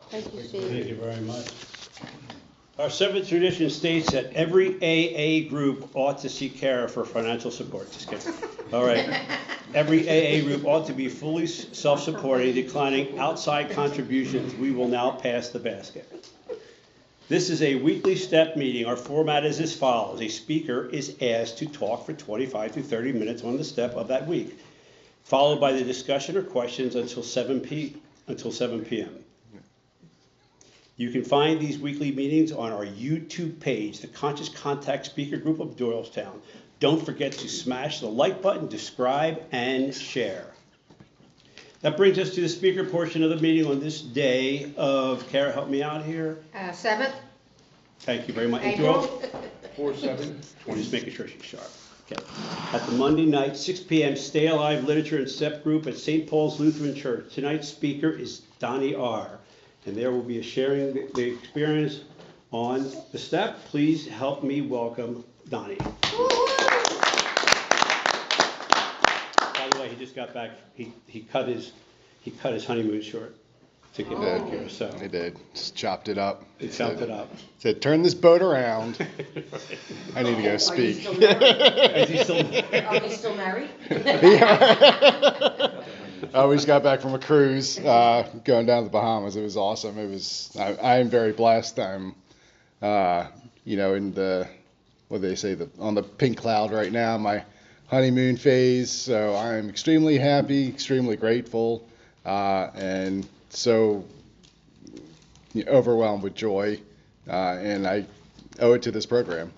Thank you, Steve. Thank you very much. Our seventh tradition states that every AA group ought to seek care for financial support. Just kidding. All right. Every AA group ought to be fully self-supporting, declining outside contributions. We will now pass the basket. This is a weekly step meeting. Our format is as follows. A speaker is asked to talk for 25 to 30 minutes on the step of that week, followed by the discussion or questions until 7 p.m. You can find these weekly meetings on our YouTube page, the Conscious Contact Speaker Group of Doylestown. Don't forget to smash the like button, subscribe, and share. That brings us to the speaker portion of the meeting on this day of, Kara, help me out here. 7th. Thank you very much. April. 4/7. Just making sure she's sharp. Okay. At the Monday night, 6 p.m. Stay Alive Literature and Step Group at St. Paul's Lutheran Church. Tonight's speaker is Donnie R. And there will be a sharing the experience on the step. Please help me welcome Donnie. By the way, he just got back. He cut his honeymoon short to get back here. So I did. Just chopped it up. Chopped it up. Said, turn this boat around. I need to go speak. Is he still Are we still married? Yeah. I just got back from a cruise, going down to the Bahamas. It was awesome. I am very blessed. I'm, in the, what do they say, on the pink cloud right now, my honeymoon phase. So I'm extremely happy, extremely grateful, and so overwhelmed with joy. And I owe it to this program,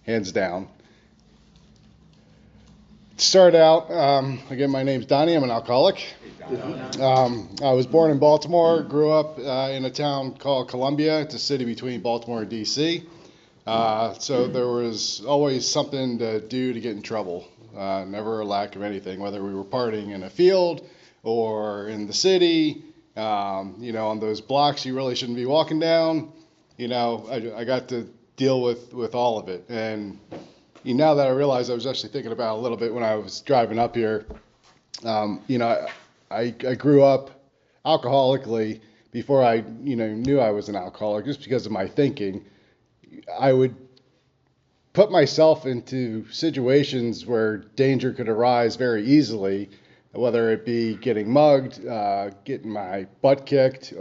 hands down. Start out, again, my name's Donnie. I'm an alcoholic. I was born in Baltimore, grew up in a town called Columbia. It's a city between Baltimore and D.C. So there was always something to do to get in trouble. Never a lack of anything, whether we were partying in a field or in the city, on those blocks you really shouldn't be walking down. I got to deal with all of it. And now that I realize, I was actually thinking about it a little bit when I was driving up here. I grew up alcoholically before I knew I was an alcoholic, just because of my thinking. I would put myself into situations where danger could arise very easily, whether it be getting mugged, getting my butt kicked,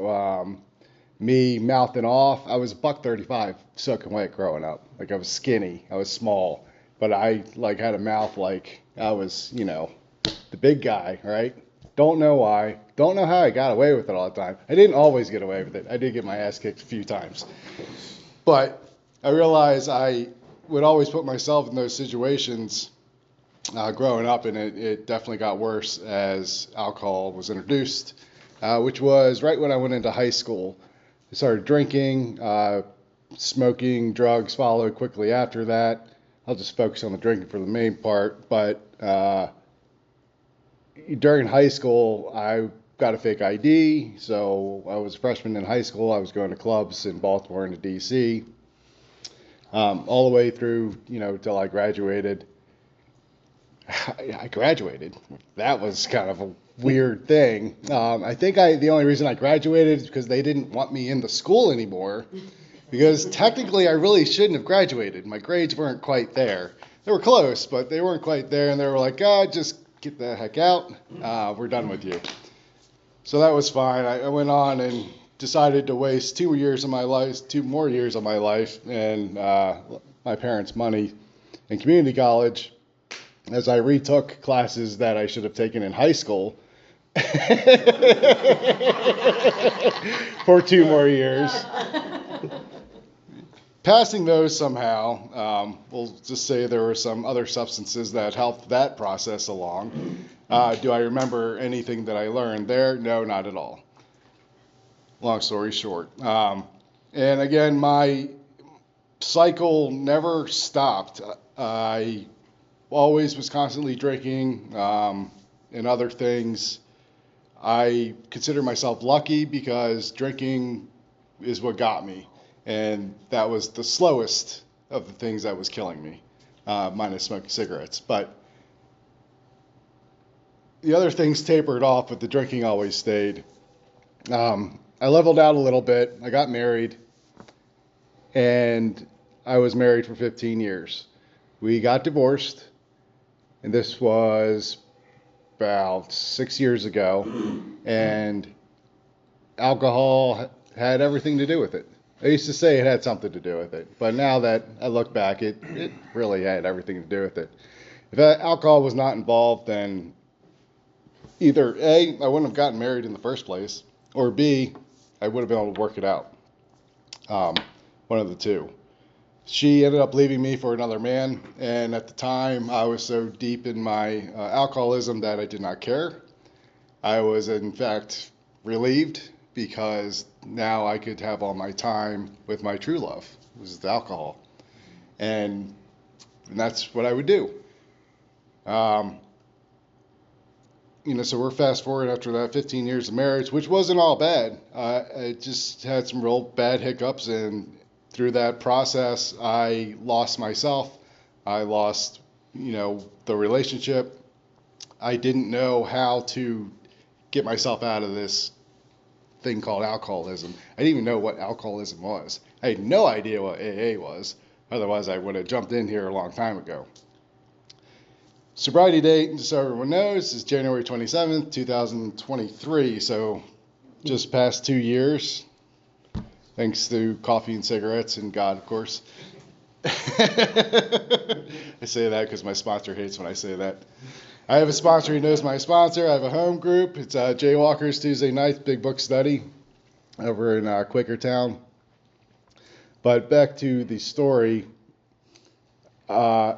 me mouthing off. I was $135 soaking wet growing up. Like, I was skinny, I was small, but I had a mouth like I was, the big guy, right? Don't know why. Don't know how I got away with it all the time. I didn't always get away with it. I did get my ass kicked a few times. But I realized I would always put myself in those situations growing up, and it definitely got worse as alcohol was introduced, which was right when I went into high school. I started drinking, smoking, drugs followed quickly after that. I'll just focus on the drinking for the main part, but during high school, I got a fake ID, so I was a freshman in high school. I was going to clubs in Baltimore and to D.C., all the way through, till I graduated. I graduated. That was kind of a weird thing. I think the only reason I graduated is because they didn't want me in the school anymore, because technically I really shouldn't have graduated. My grades weren't quite there. They were close, but they weren't quite there, and they were like, just get the heck out. We're done with you. So that was fine. I went on and decided to waste 2 more years of my life and my parents' money in community college as I retook classes that I should have taken in high school for 2 more years. Passing those somehow, we'll just say there were some other substances that helped that process along. Do I remember anything that I learned there? No, not at all. Long story short. And again, my cycle never stopped. I always was constantly drinking and other things. I consider myself lucky because drinking is what got me. And that was the slowest of the things that was killing me, minus smoking cigarettes. But the other things tapered off, but the drinking always stayed. I leveled out a little bit. I got married, and I was married for 15 years. We got divorced, and this was about 6 years ago, and alcohol had everything to do with it. I used to say it had something to do with it, but now that I look back, it really had everything to do with it. If alcohol was not involved, then either A, I wouldn't have gotten married in the first place, or B, I would have been able to work it out. One of the two. She ended up leaving me for another man, and at the time I was so deep in my alcoholism that I did not care. I was in fact relieved because now I could have all my time with my true love, which is the alcohol. And that's what I would do. So we're fast forward after that 15 years of marriage, which wasn't all bad. I just had some real bad hiccups, and through that process, I lost myself. I lost, the relationship. I didn't know how to get myself out of this thing called alcoholism. I didn't even know what alcoholism was. I had no idea what AA was. Otherwise, I would have jumped in here a long time ago. Sobriety date, just so everyone knows, is January 27th, 2023. So just past 2 years, thanks to coffee and cigarettes and God, of course. I say that because my sponsor hates when I say that. I have a sponsor who knows my sponsor. I have a home group. It's Jaywalkers Tuesday nights, big book study over in Quakertown. But back to the story. I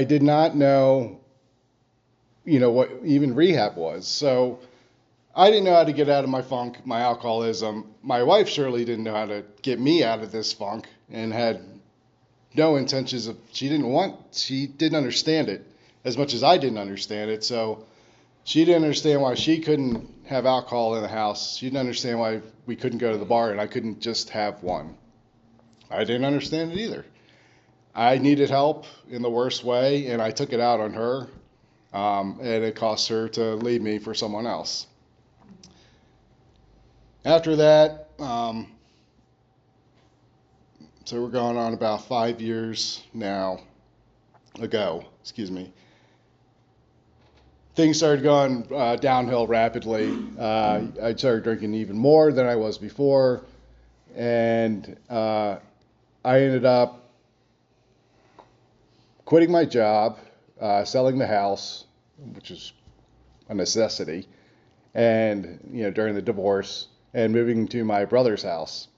did not know, what even rehab was. So I didn't know how to get out of my funk, my alcoholism. My wife surely didn't know how to get me out of this funk and had no intentions of, she didn't understand it as much as I didn't understand it. So she didn't understand why she couldn't have alcohol in the house. She didn't understand why we couldn't go to the bar and I couldn't just have one. I didn't understand it either. I needed help in the worst way, and I took it out on her, and it cost her to leave me for someone else. After that, so we're going on about 5 years ago, things started going downhill rapidly. I started drinking even more than I was before, and I ended up quitting my job, selling the house, which is a necessity, and during the divorce, and moving to my brother's house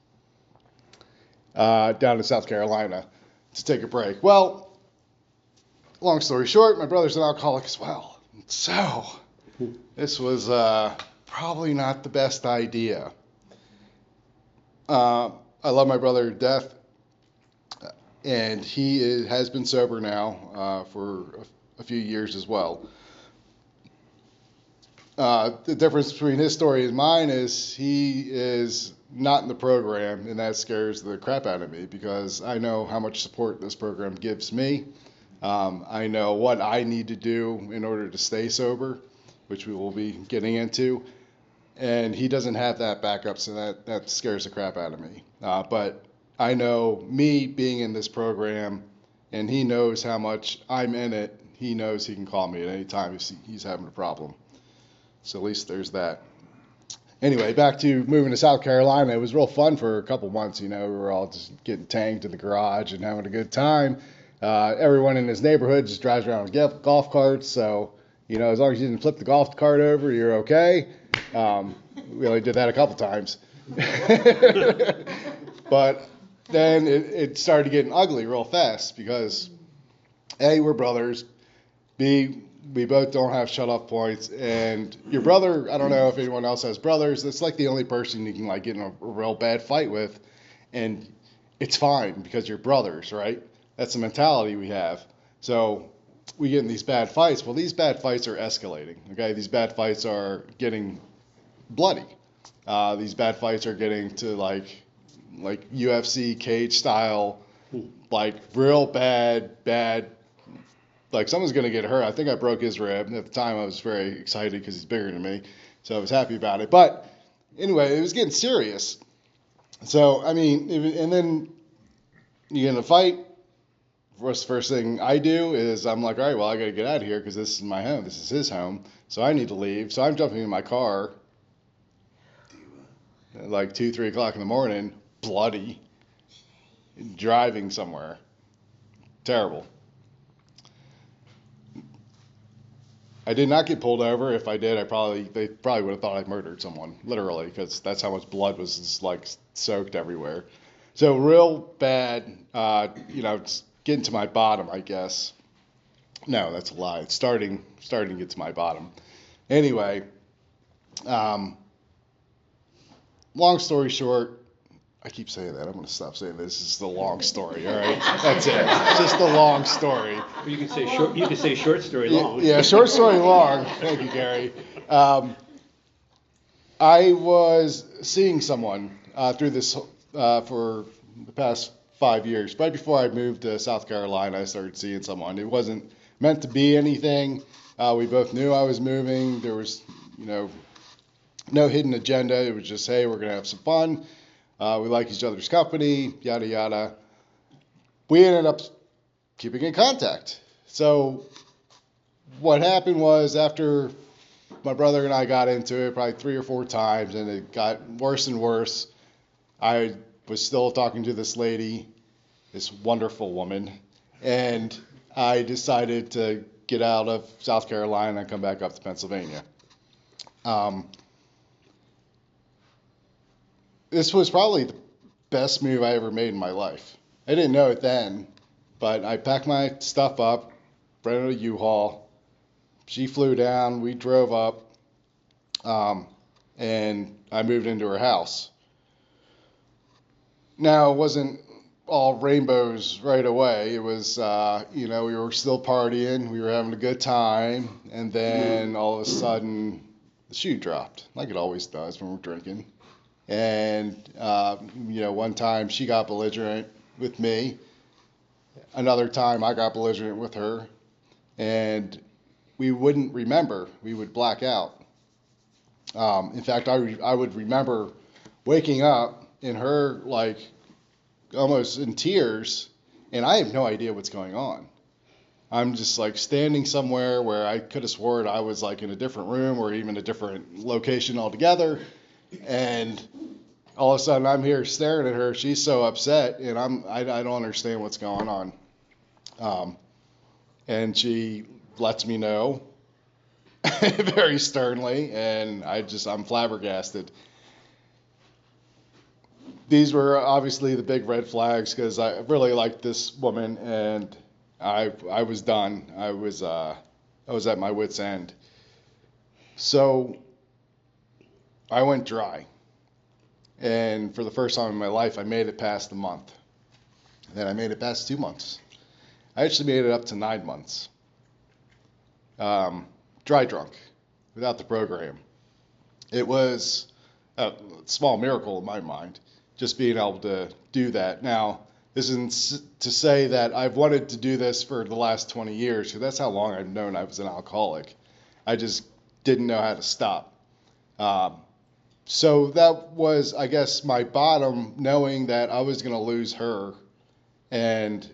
down in South Carolina to take a break. Well, long story short, my brother's an alcoholic as well. So this was probably not the best idea. I love my brother to death, and he has been sober now for a few years as well. The difference between his story and mine is he is not in the program, and that scares the crap out of me because I know how much support this program gives me. I know what I need to do in order to stay sober, which we will be getting into, and he doesn't have that backup, so that scares the crap out of me. But I know me being in this program, and he knows how much I'm in it. He knows he can call me at any time if he's having a problem. So at least there's that. Anyway, back to moving to South Carolina. It was real fun for a couple months. We were all just getting tanked in the garage and having a good time. Everyone in his neighborhood just drives around with golf carts. So, as long as you didn't flip the golf cart over, you're okay. We only did that a couple times. But then it started getting ugly real fast because A, we're brothers. B, we both don't have shut-off points, and your brother, I don't know if anyone else has brothers, that's like the only person you can get in a real bad fight with, and it's fine because you're brothers, right? That's the mentality we have. So we get in these bad fights. Well, these bad fights are escalating, okay? These bad fights are getting bloody. These bad fights are getting to like UFC cage style, real bad, someone's going to get hurt. I think I broke his rib. At the time, I was very excited because he's bigger than me, so I was happy about it. But anyway, it was getting serious. So, I mean, and then you get in a fight. First thing I do is I'm like, all right, well, I got to get out of here because this is my home. This is his home. So I need to leave. So I'm jumping in my car at like 2, 3 o'clock in the morning, bloody, driving somewhere. Terrible. I did not get pulled over. If I did, they probably would have thought I murdered someone, literally, because that's how much blood was just like soaked everywhere. So real bad, it's getting to my bottom, I guess. No, that's a lie. It's starting to get to my bottom. Anyway, long story short, I keep saying that. I'm going to stop saying this. This is the long story. All right, that's it. It's just the long story. Or you can say short. You can say short story long. Yeah, short story long. Thank you, Gary. I was seeing someone through this for the past 5 years. Right before I moved to South Carolina, I started seeing someone. It wasn't meant to be anything. We both knew I was moving. There was, no hidden agenda. It was just, hey, we're going to have some fun. We like each other's company, yada, yada. We ended up keeping in contact. So what happened was after my brother and I got into it probably 3 or 4 times, and it got worse and worse. I was still talking to this lady, this wonderful woman, and I decided to get out of South Carolina and come back up to Pennsylvania. This was probably the best move I ever made in my life. I didn't know it then, but I packed my stuff up, rented a U-Haul. She flew down, we drove up, and I moved into her house. Now, it wasn't all rainbows right away. It was, we were still partying, we were having a good time, and then all of a sudden, the shoe dropped, like it always does when we're drinking. And, one time she got belligerent with me. Another time I got belligerent with her. And we wouldn't remember. We would black out. In fact, I would remember waking up and her, like, almost in tears. And I have no idea what's going on. I'm just, like, standing somewhere where I could have sworn I was, like, in a different room or even a different location altogether. And all of a sudden, I'm here staring at her. She's so upset, and I don't understand what's going on. And she lets me know very sternly, and I'm flabbergasted. These were obviously the big red flags because I really liked this woman, and I was done. I was at my wit's end. So I went dry. And for the first time in my life, I made it past a month. Then I made it past 2 months. I actually made it up to 9 months. Dry drunk, without the program. It was a small miracle in my mind, just being able to do that. Now, this isn't to say that I've wanted to do this for the last 20 years, because that's how long I've known I was an alcoholic. I just didn't know how to stop. So that was, I guess, my bottom, knowing that I was going to lose her and,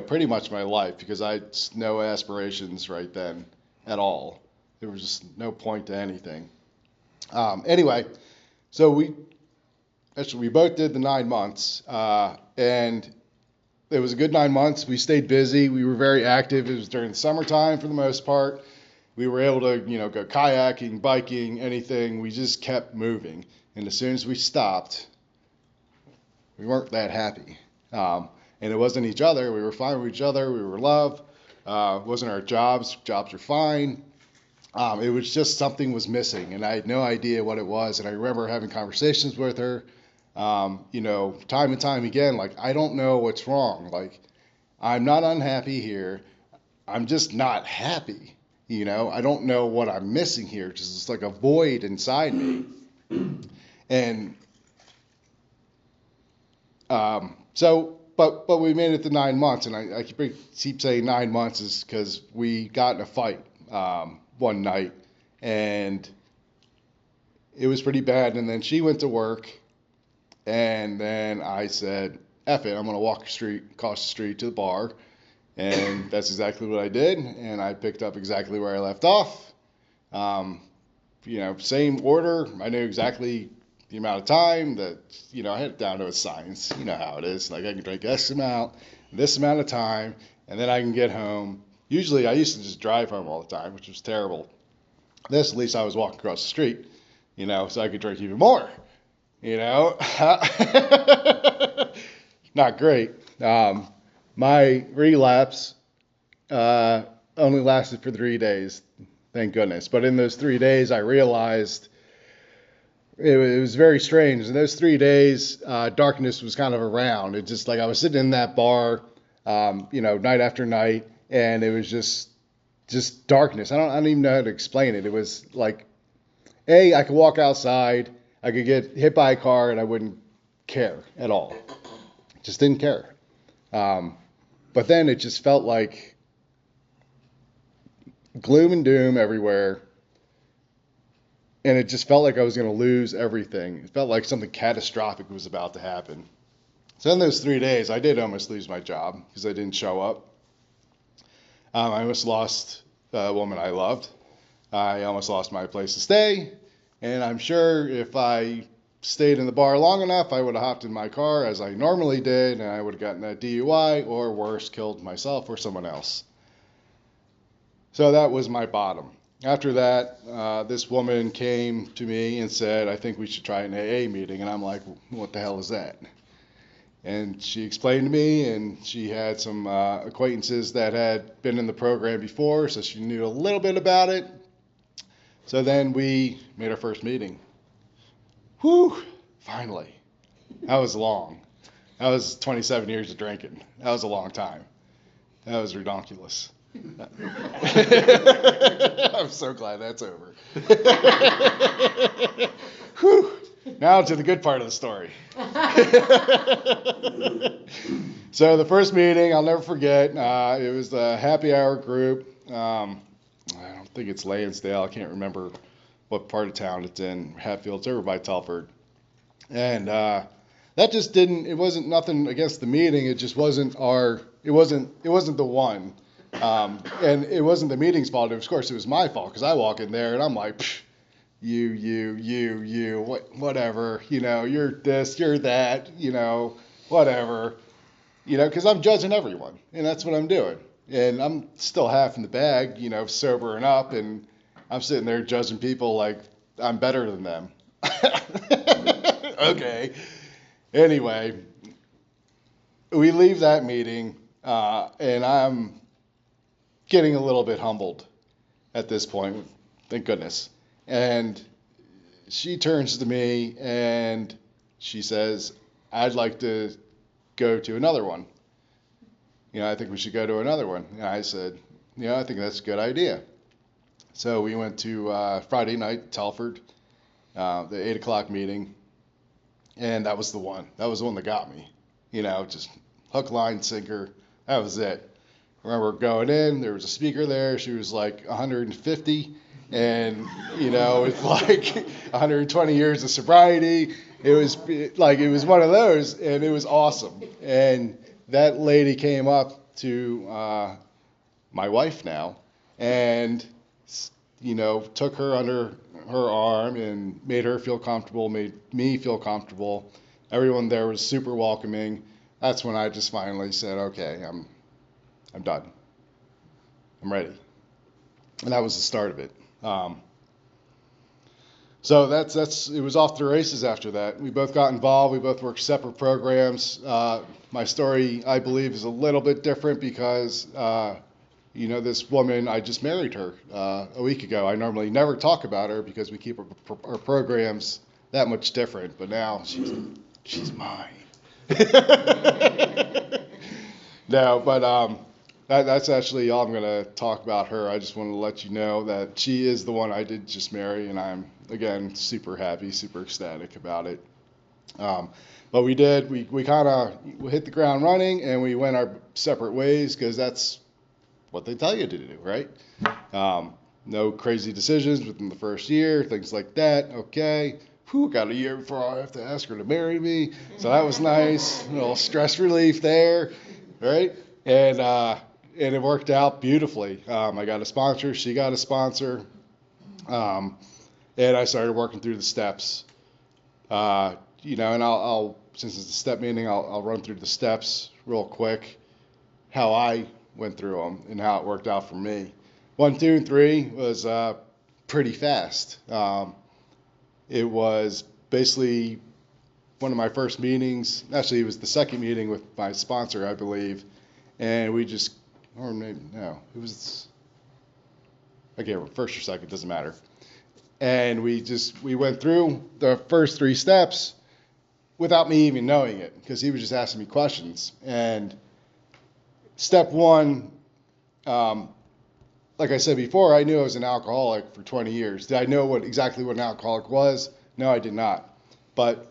pretty much my life, because I had no aspirations right then at all. There was just no point to anything. Anyway, so we both did the 9 months, and it was a good 9 months. We stayed busy. We were very active. It was during the summertime for the most part. We were able to, go kayaking, biking, anything. We just kept moving. And as soon as we stopped, we weren't that happy. And it wasn't each other. We were fine with each other. We were in love. It wasn't our jobs. Jobs were fine. It was just something was missing, and I had no idea what it was. And I remember having conversations with her, time and time again, like, I don't know what's wrong. Like, I'm not unhappy here. I'm just not happy. I don't know what I'm missing here. Just it's like a void inside me. And but we made it to 9 months, and I keep saying 9 months is because we got in a fight one night, and it was pretty bad. And then she went to work, and then I said, F it, I'm going to walk across the street to the bar. And that's exactly what I did. And I picked up exactly where I left off. Same order. I knew exactly the amount of time that, I had it down to a science. You know how it is. Like, I can drink this amount of time, and then I can get home. Usually I used to just drive home all the time, which was terrible. This, at least I was walking across the street, so I could drink even more, Not great. My relapse only lasted for 3 days, thank goodness. But in those 3 days, I realized it was very strange. In those 3 days, darkness was kind of around. It just like I was sitting in that bar, night after night, and it was just darkness. I don't even know how to explain it. It was like, I could walk outside, I could get hit by a car, and I wouldn't care at all. Just didn't care. But then it just felt like gloom and doom everywhere. And it just felt like I was going to lose everything. It felt like something catastrophic was about to happen. So in those 3 days, I did almost lose my job because I didn't show up. I almost lost a woman I loved. I almost lost my place to stay. And I'm sure if I stayed in the bar long enough, I would have hopped in my car as I normally did, and I would have gotten a DUI or worse, killed myself or someone else. So that was my bottom. After that, this woman came to me and said, I think we should try an AA meeting. And I'm like, what the hell is that? And she explained to me, and she had some acquaintances that had been in the program before, so she knew a little bit about it. So then we made our first meeting. Whew, finally. That was long. That was 27 years of drinking. That was a long time. That was redonkulous. I'm so glad that's over. Whew. Now to the good part of the story. So the first meeting, I'll never forget. It was the happy hour group. I don't think it's Lansdale. I can't remember what part of town it's in. Hatfield. It's over by Telford. And that just didn't. It wasn't nothing against the meeting. It just wasn't our. It wasn't the one. And it wasn't the meeting's fault. Of course, it was my fault because I walk in there and I'm like, you, whatever, you're this, you're that, whatever, because I'm judging everyone, and that's what I'm doing. And I'm still half in the bag, sobering up, and I'm sitting there judging people like I'm better than them. Okay. Anyway, we leave that meeting, and I'm getting a little bit humbled at this point, thank goodness. And she turns to me and she says, I'd like to go to another one. I think we should go to another one. And I said, I think that's a good idea. So we went to Friday night, Telford, the 8 o'clock meeting. And that was the one. That was the one that got me. Just hook, line, sinker. That was it. I remember going in, there was a speaker there. She was like 150. And, it's like 120 years of sobriety. It was one of those, and it was awesome. And that lady came up to my wife now and, took her under her arm and made her feel comfortable, made me feel comfortable. Everyone there was super welcoming. That's when I just finally said, okay, I'm done. I'm ready. And that was the start of it. So it was off to the races after that. We both got involved. We both worked separate programs. My story, I believe, is a little bit different because, this woman, I just married her a week ago. I normally never talk about her because we keep our programs that much different. But now she's mine. No, but that's actually all I'm going to talk about her. I just wanted to let you know that she is the one I did just marry, and I'm, again, super happy, super ecstatic about it. But we kind of hit the ground running, and we went our separate ways because that's what they tell you to do, right? No crazy decisions within the first year, things like that. Okay. Whew, got a year before I have to ask her to marry me. So that was nice. A little stress relief there, right? And it worked out beautifully. I got a sponsor. She got a sponsor. And I started working through the steps. And I'll since it's a step meeting, I'll run through the steps real quick, how I went through them and how it worked out for me. 1, 2, and 3 was pretty fast. It was basically one of my first meetings. Actually, it was the second meeting with my sponsor, I believe. And we just, or maybe, no, it was, okay, first or second, doesn't matter. And we went through the first 3 steps without me even knowing it, because he was just asking me questions. And step 1, like I said before, I knew I was an alcoholic for 20 years. Did I know exactly what an alcoholic was? No, I did not. But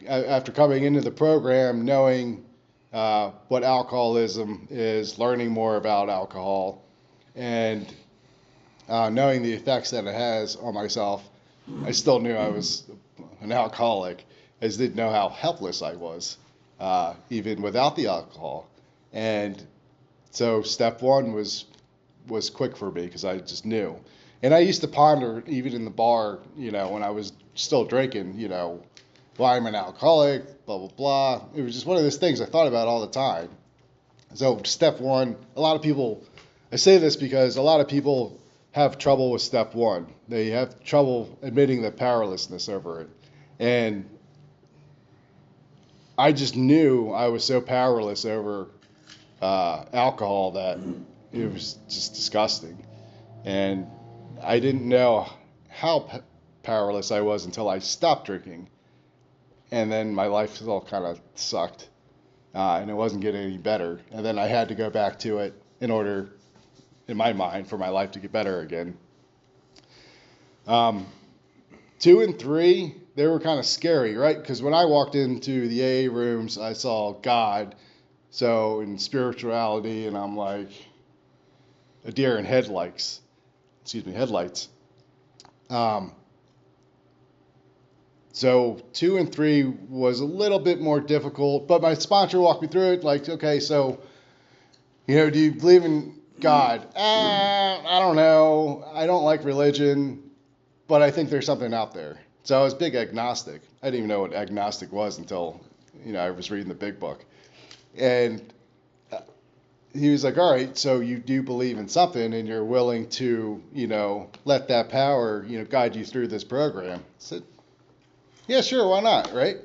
after coming into the program, knowing what alcoholism is, learning more about alcohol, and knowing the effects that it has on myself, I still knew I was an alcoholic. I just didn't know how helpless I was, even without the alcohol. And so step 1 was quick for me because I just knew. And I used to ponder, even in the bar, when I was still drinking, why I'm an alcoholic, blah, blah, blah. It was just one of those things I thought about all the time. So step 1, a lot of people, I say this because a lot of people have trouble with step 1. They have trouble admitting the powerlessness over it. And I just knew I was so powerless over alcohol that it was just disgusting. And I didn't know how powerless I was until I stopped drinking. And then my life all kind of sucked. And it wasn't getting any better. And then I had to go back to it in order, in my mind, for my life to get better again. 2 and 3, they were kind of scary, right? Because when I walked into the AA rooms, I saw God, so in spirituality, and I'm like a deer in headlights. So 2 and 3 was a little bit more difficult, but my sponsor walked me through it. Like, okay, so do you believe in God? I don't know. I don't like religion, but I think there's something out there. So I was big agnostic. I didn't even know what agnostic was until, I was reading the big book. And he was like, all right, so you do believe in something and you're willing to, let that power, guide you through this program. I said, yeah, sure, why not, right?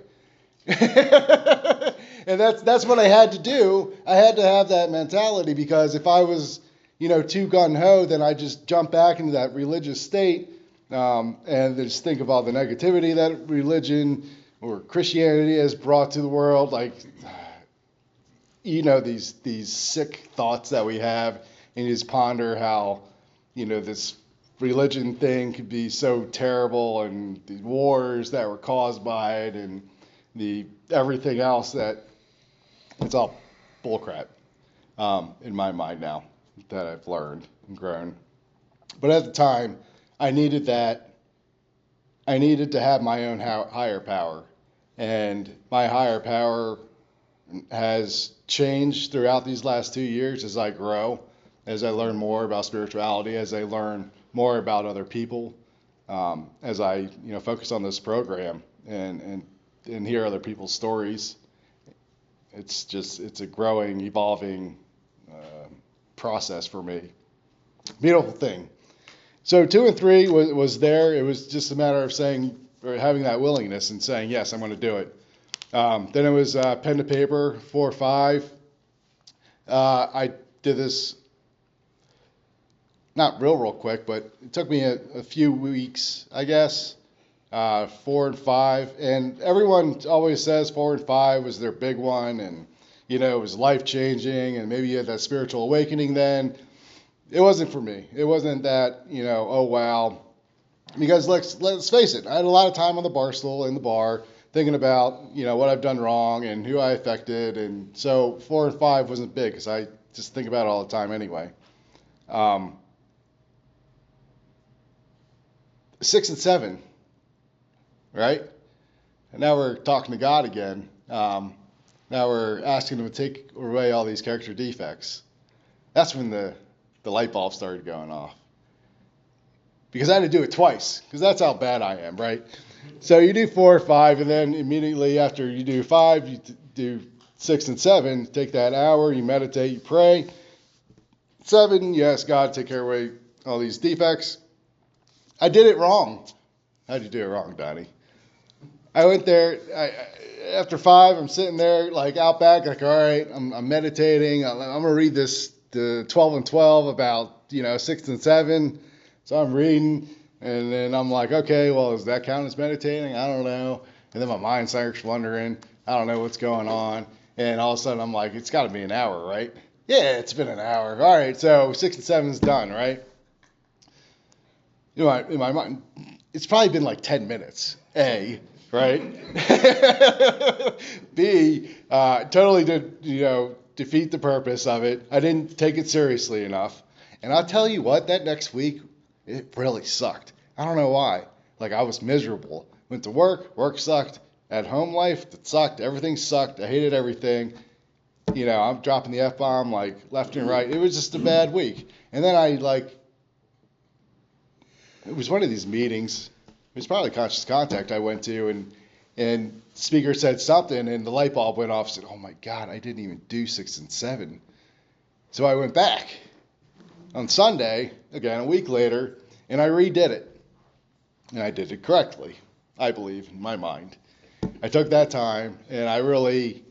And that's what I had to do. I had to have that mentality, because if I was, too gung-ho, then I just jump back into that religious state and just think of all the negativity that religion or Christianity has brought to the world, like, these sick thoughts that we have, and you just ponder how, this religion thing could be so terrible, and the wars that were caused by it, and the everything else, that it's all bullcrap in my mind now that I've learned and grown. But at the time, I needed that. I needed to have my own higher power, and my higher power has changed throughout these last 2 years as I grow, as I learn more about spirituality, as I learn more about other people, as I focus on this program and hear other people's stories. It's a growing, evolving process for me. Beautiful thing. So 2 and 3 was there. It was just a matter of saying, or having that willingness and saying, yes, I'm going to do it. Then it was pen to paper, 4 or 5. I did this not real quick, but it took me a few weeks, I guess. 4 and 5, and everyone always says 4 and 5 was their big one, and it was life changing, and maybe you had that spiritual awakening then. It wasn't for me. It wasn't that oh wow, because let's face it, I had a lot of time on the bar stool in the bar thinking about what I've done wrong and who I affected, and so 4 and 5 wasn't big because I just think about it all the time anyway. 6 and 7, right? And now we're talking to God again. Now we're asking him to take away all these character defects. That's when the light bulb started going off. Because I had to do it twice, because that's how bad I am, right? So you do 4 or 5, and then immediately after you do 5, you do 6 and 7. Take that hour, you meditate, you pray. 7, you ask God to take care of all these defects. I did it wrong. How'd you do it wrong, Donnie? I went there, after 5, I'm sitting there like out back, like, all right, I'm meditating. I'm going to read the 12 and 12 about, 6 and 7. So I'm reading, and then I'm like, okay, well, does that count as meditating? I don't know. And then my mind starts wondering. I don't know what's going on. And all of a sudden, I'm like, it's got to be an hour, right? Yeah, it's been an hour. All right, so 6 and 7 is done, right? In my mind, it's probably been like 10 minutes, A, right? B, totally did, defeat the purpose of it. I didn't take it seriously enough. And I'll tell you what, that next week, it really sucked. I don't know why. Like, I was miserable. Went to work sucked. At home life, it sucked. Everything sucked. I hated everything. I'm dropping the F-bomb, like, left and right. It was just a bad week. And then it was one of these meetings. It was probably Conscious Contact I went to, and the speaker said something, and the light bulb went off. I said, oh, my God, I didn't even do 6 and 7. So I went back on Sunday, again, a week later, and I redid it. And I did it correctly, I believe, in my mind. I took that time, and I really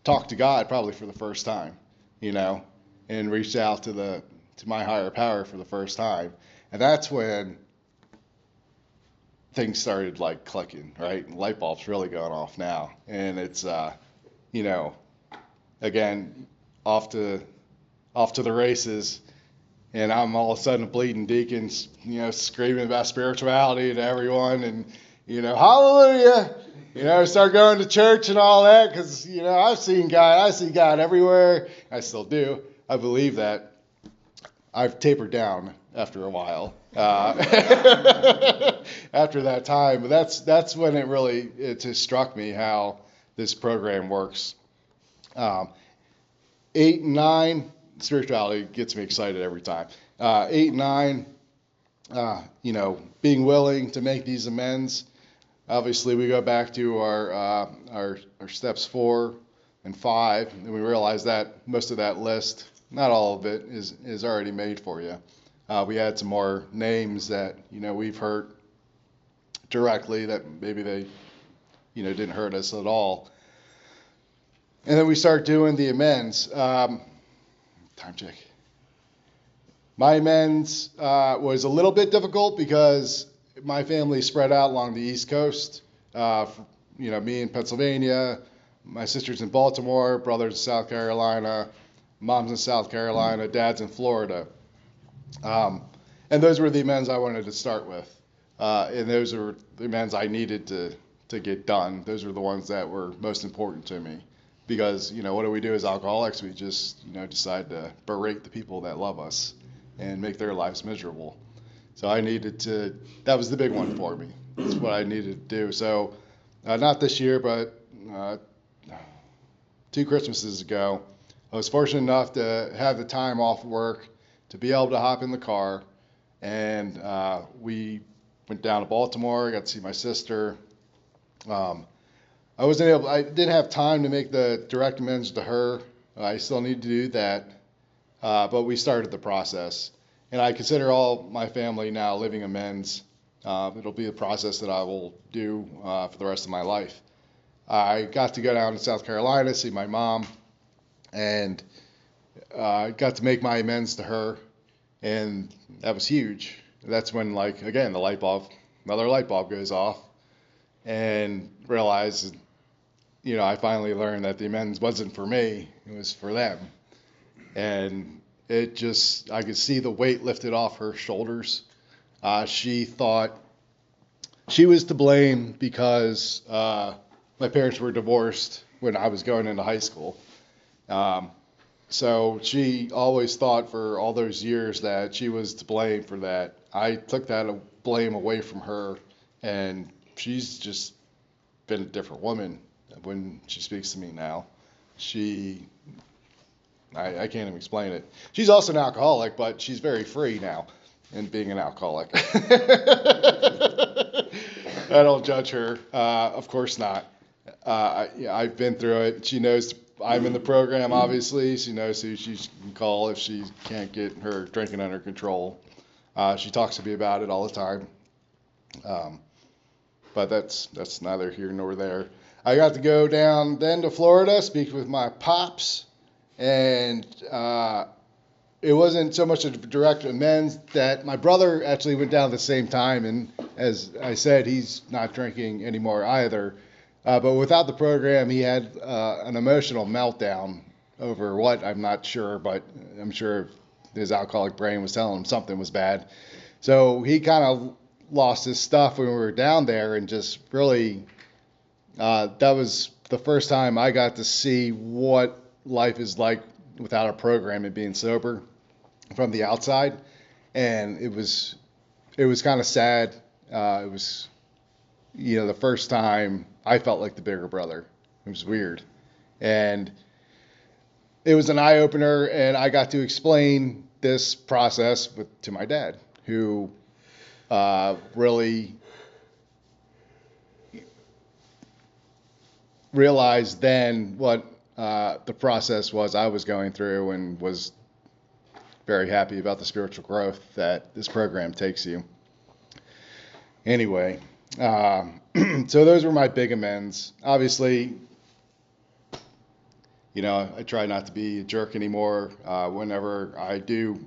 talked to God probably for the first time, and reached out to my higher power for the first time. And that's when things started, like, clicking, right? Light bulb's really going off now. And it's, again, off to the races, and I'm all of a sudden a bleeding deacon, screaming about spirituality to everyone, and, hallelujah, start going to church and all that, because, I see God everywhere. I still do. I believe that. I've tapered down after a while, after that time, but that's when it just struck me how this program works. 8 and 9, spirituality gets me excited every time. 8 and 9, being willing to make these amends. Obviously, we go back to our steps 4 and 5, and we realize that most of that list, not all of it, is already made for you. We had some more names that we've heard directly that maybe they didn't hurt us at all. And then we start doing the amends. Time check. My amends was a little bit difficult because my family spread out along the East Coast. Me in Pennsylvania, my sister's in Baltimore, brothers in South Carolina, mom's in South Carolina, dad's in Florida. And those were the amends I wanted to start with. And those are the amends I needed to get done. Those were the ones that were most important to me. Because, what do we do as alcoholics? We just, decide to berate the people that love us and make their lives miserable. So that was the big one for me. That's what I needed to do. So, not this year, but 2 Christmases ago, I was fortunate enough to have the time off work to be able to hop in the car. And we went down to Baltimore, got to see my sister. I didn't have time to make the direct amends to her. I still need to do that. But we started the process. And I consider all my family now living amends. It'll be a process that I will do for the rest of my life. I got to go down to South Carolina, see my mom, and got to make my amends to her. And that was huge. That's when, again, another light bulb goes off. And realized, I finally learned that the amends wasn't for me, it was for them. And I could see the weight lifted off her shoulders. She thought she was to blame because my parents were divorced when I was going into high school. So she always thought for all those years that she was to blame for that. I took that blame away from her, and she's just been a different woman when she speaks to me now. I can't even explain it. She's also an alcoholic, but she's very free now in being an alcoholic. I don't judge her. Of course not. I've been through it. She knows I'm in the program, obviously. She knows who she can call if she can't get her drinking under control. She talks to me about it all the time. But that's neither here nor there. I got to go down then to Florida, speak with my pops, and it wasn't so much a direct amends that my brother actually went down at the same time, and as I said, he's not drinking anymore either. But without the program, he had an emotional meltdown over what, I'm not sure, but I'm sure his alcoholic brain was telling him something was bad. So he kind of lost his stuff when we were down there, and just really, that was the first time I got to see what life is like without a program and being sober from the outside. And it was kind of sad. It was, the first time I felt like the bigger brother. It was weird. And it was an eye-opener, and I got to explain this process to my dad, who really realized then what the process was I was going through, and was very happy about the spiritual growth that this program takes you. Anyway, so those were my big amends. Obviously, I try not to be a jerk anymore. Whenever I do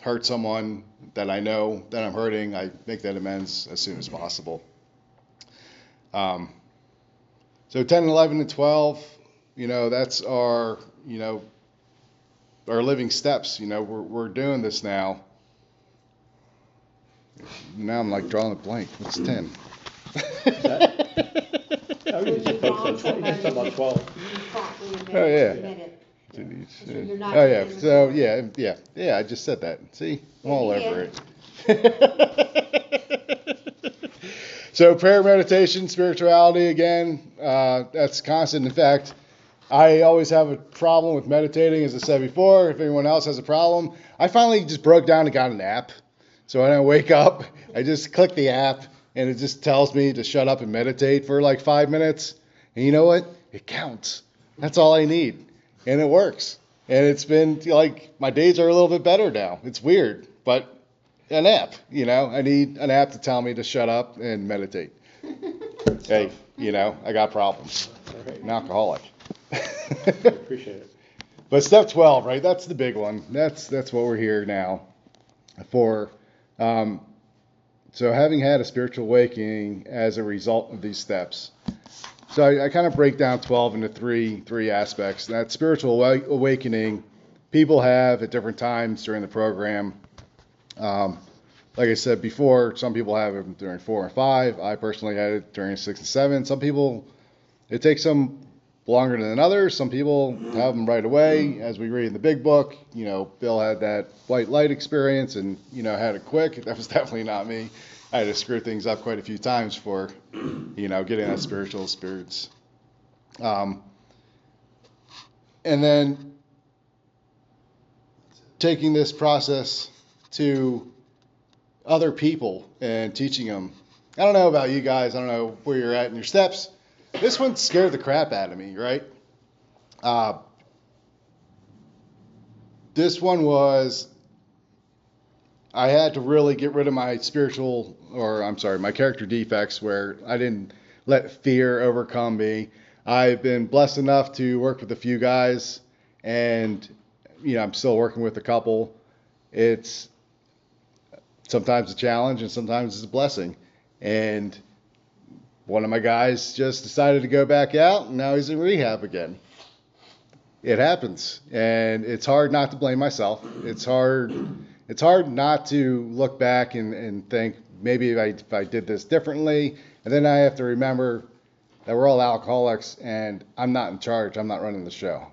hurt someone that I know that I'm hurting, I make that amends as soon as possible. So 10, 11, and 12, that's our living steps. We're doing this now. Now I'm like drawing a blank. What's 10? Oh, yeah. Oh, yeah. So, yeah, I just said that. See? I'm all over it. So, prayer, meditation, spirituality, again, that's constant. In fact, I always have a problem with meditating, as I said before. If anyone else has a problem, I finally just broke down and got an app. So when I wake up, I just click the app, and it just tells me to shut up and meditate for like 5 minutes. And you know what? It counts. That's all I need. And it works. And it's been like, my days are a little bit better now. It's weird, but an app, I need an app to tell me to shut up and meditate. Hey, I got problems. I'm an alcoholic. Appreciate it. But step 12, right? That's the big one. That's what we're here now for. So having had a spiritual awakening as a result of these steps. So I kind of break down 12 into three aspects. That spiritual awakening people have at different times during the program. Like I said before, some people have it during 4 and 5. I personally had it during 6 and 7. Some people, it takes them longer than others. Some people have them right away. As we read in the big book, Bill had that white light experience and, had it quick. That was definitely not me. I had to screw things up quite a few times for, getting that spiritual experience. And then taking this process to other people and teaching them. I don't know about you guys. I don't know where you're at in your steps. This one scared the crap out of me, right? This one was, I had to really get rid of my my character defects, where I didn't let fear overcome me. I've been blessed enough to work with a few guys, and, I'm still working with a couple. It's sometimes a challenge and sometimes it's a blessing. And one of my guys just decided to go back out, and now he's in rehab again. It happens, and it's hard not to blame myself. It's hard not to look back and think, maybe if I did this differently. And then I have to remember that we're all alcoholics, and I'm not in charge. I'm not running the show.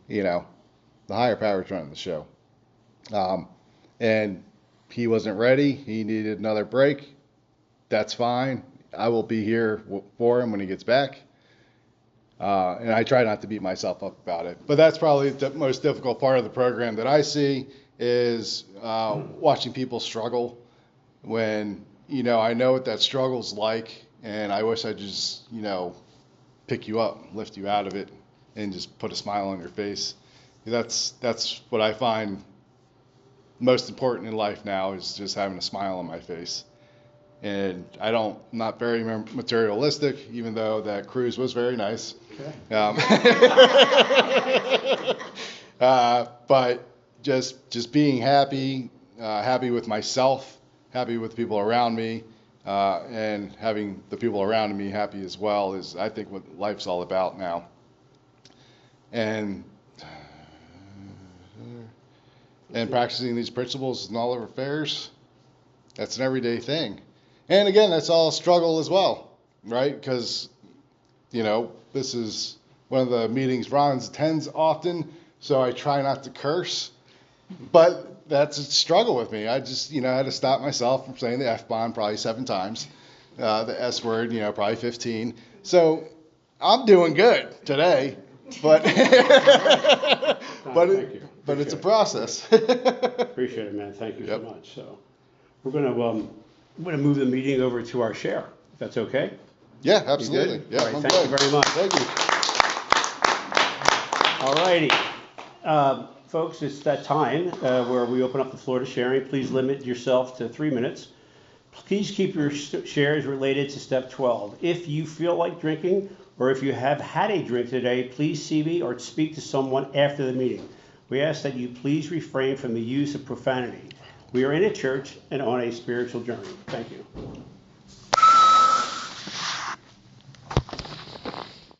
The higher power is running the show. And he wasn't ready, he needed another break, that's fine. I will be here for him when he gets back. And I try not to beat myself up about it. But that's probably the most difficult part of the program that I see is watching people struggle when, I know what that struggle's like, and I wish I'd just, pick you up, lift you out of it, and just put a smile on your face. That's what I find most important in life now is just having a smile on my face. And I'm not very materialistic, even though that cruise was very nice. Okay. But just being happy, happy with myself, happy with the people around me, and having the people around me happy as well is, I think, what life's all about now. And practicing these principles in all of our affairs, that's an everyday thing. And again, that's all struggle as well, right? Because, this is one of the meetings Ron attends often, so I try not to curse. But that's a struggle with me. I just, had to stop myself from saying the F-bomb probably 7 times, the S word, probably 15. So I'm doing good today, but but it's a process. Appreciate it, man. Thank you so much. So we're gonna move the meeting over to our share, if that's okay. Yeah, absolutely. You good? Yeah, all right, I'm thank good. you very much. Thank you. All righty. Folks, it's that time where we open up the floor to sharing. Please limit yourself to 3 minutes. Please keep your shares related to step 12. If you feel like drinking or if you have had a drink today, please see me or speak to someone after the meeting. We ask that you please refrain from the use of profanity. We are in a church and on a spiritual journey. Thank you.